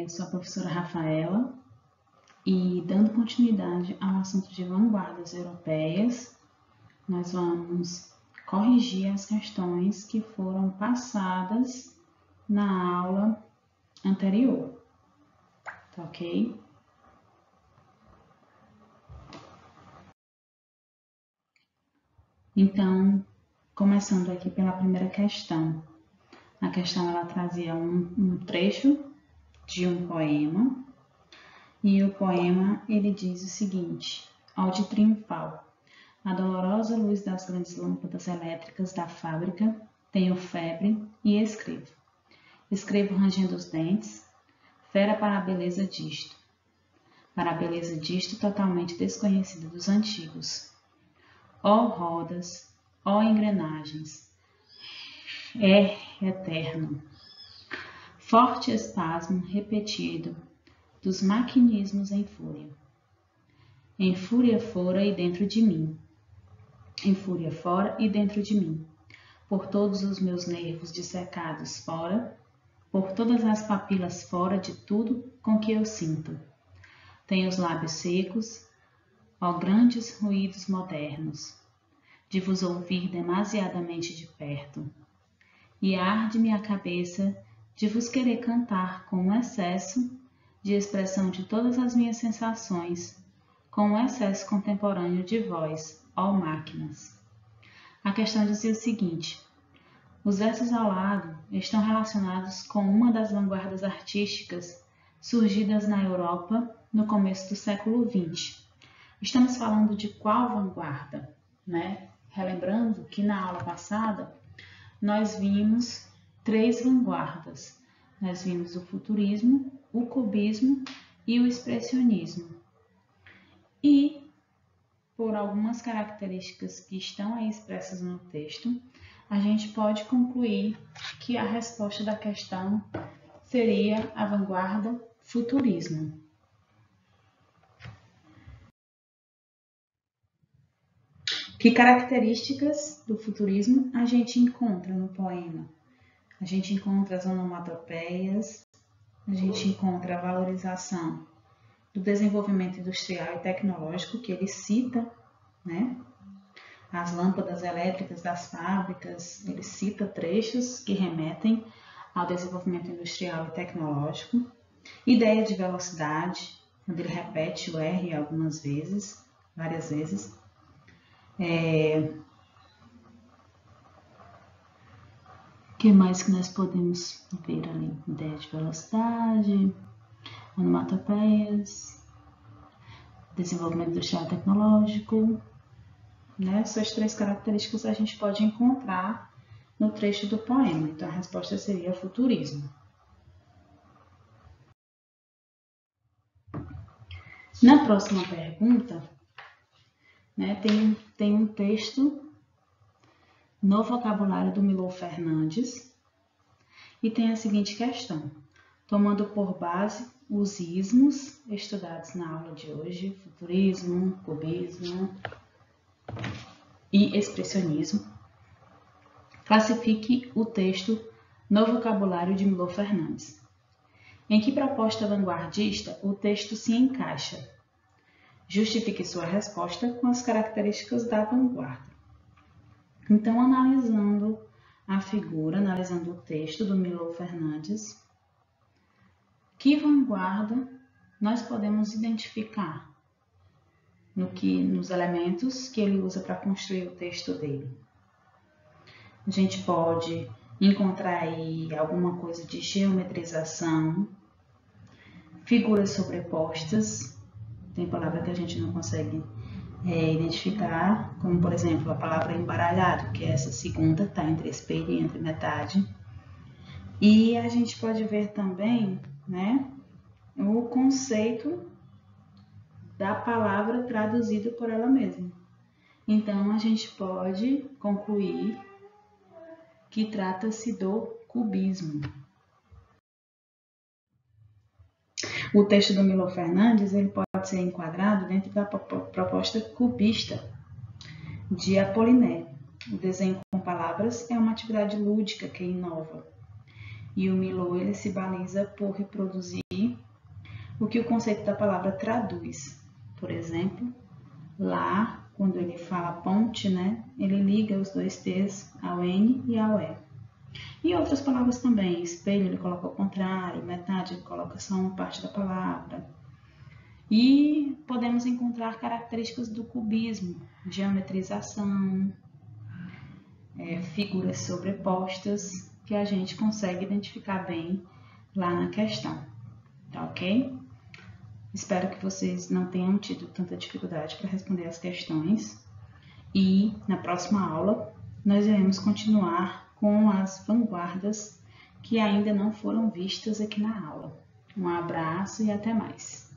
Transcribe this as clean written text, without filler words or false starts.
Sou a professora Rafaela e, dando continuidade ao assunto de vanguardas europeias, nós vamos corrigir as questões que foram passadas na aula anterior, tá ok? Então, começando aqui pela primeira questão. A questão ela trazia um trecho de um poema, e o poema ele diz o seguinte: Ode triunfal. A dolorosa luz das grandes lâmpadas elétricas da fábrica, tenho febre e escrevo. Escrevo rangendo os dentes, fera para a beleza disto. Para a beleza disto totalmente desconhecida dos antigos. Ó rodas, ó engrenagens, é eterno. Forte espasmo repetido dos maquinismos em fúria. Em fúria fora e dentro de mim. Em fúria fora e dentro de mim. Por todos os meus nervos dissecados fora, por todas as papilas fora de tudo com que eu sinto. Tenho os lábios secos, ó grandes ruídos modernos, de vos ouvir demasiadamente de perto. E arde-me a cabeça de vos querer cantar com um excesso de expressão de todas as minhas sensações, com um excesso contemporâneo de voz, ó máquinas. A questão dizia o seguinte: os versos ao lado estão relacionados com uma das vanguardas artísticas surgidas na Europa no começo do século XX. Estamos falando de qual vanguarda, né? Relembrando que na aula passada nós vimos 3 vanguardas. Nós vimos o futurismo, o cubismo e o expressionismo. E, por algumas características que estão aí expressas no texto, a gente pode concluir que a resposta da questão seria a vanguarda futurismo. Que características do futurismo a gente encontra no poema? A gente encontra as onomatopeias, a gente encontra a valorização do desenvolvimento industrial e tecnológico que ele cita, né? As lâmpadas elétricas das fábricas, ele cita trechos que remetem ao desenvolvimento industrial e tecnológico. Ideia de velocidade, quando ele repete o R algumas vezes, várias vezes. O que mais que nós podemos ver ali? Ideia de velocidade, onomatopeias, desenvolvimento industrial e tecnológico. Essas 3 características a gente pode encontrar no trecho do poema. Então, a resposta seria futurismo. Na próxima pergunta, tem um texto no vocabulário do Milor Fernandes e tem a seguinte questão: tomando por base os ismos estudados na aula de hoje, futurismo, cubismo e expressionismo, classifique o texto no vocabulário de Milor Fernandes. Em que proposta vanguardista o texto se encaixa? Justifique sua resposta com as características da vanguarda. Então, analisando a figura, analisando o texto do Milor Fernandes, que vanguarda nós podemos identificar nos elementos que ele usa para construir o texto dele? A gente pode encontrar aí alguma coisa de geometrização, figuras sobrepostas, tem palavra que a gente não consegue identificar, como por exemplo a palavra embaralhado, que é essa segunda, está entre espelho e entre metade. E a gente pode ver também, o conceito da palavra traduzido por ela mesma. Então, a gente pode concluir que trata-se do cubismo. O texto do Milor Fernandes ele pode ser enquadrado dentro da proposta cubista de Apollinaire. O desenho com palavras é uma atividade lúdica que inova. E o Milô, ele se baliza por reproduzir o que o conceito da palavra traduz. Por exemplo, lá, quando ele fala ponte, né, ele liga os dois T's ao N e ao E. E outras palavras também, espelho ele coloca ao contrário, metade ele coloca só uma parte da palavra. E podemos encontrar características do cubismo, geometrização, figuras sobrepostas, que a gente consegue identificar bem lá na questão, tá ok? Espero que vocês não tenham tido tanta dificuldade para responder as questões e na próxima aula nós iremos continuar com as vanguardas que ainda não foram vistas aqui na aula. Um abraço e até mais!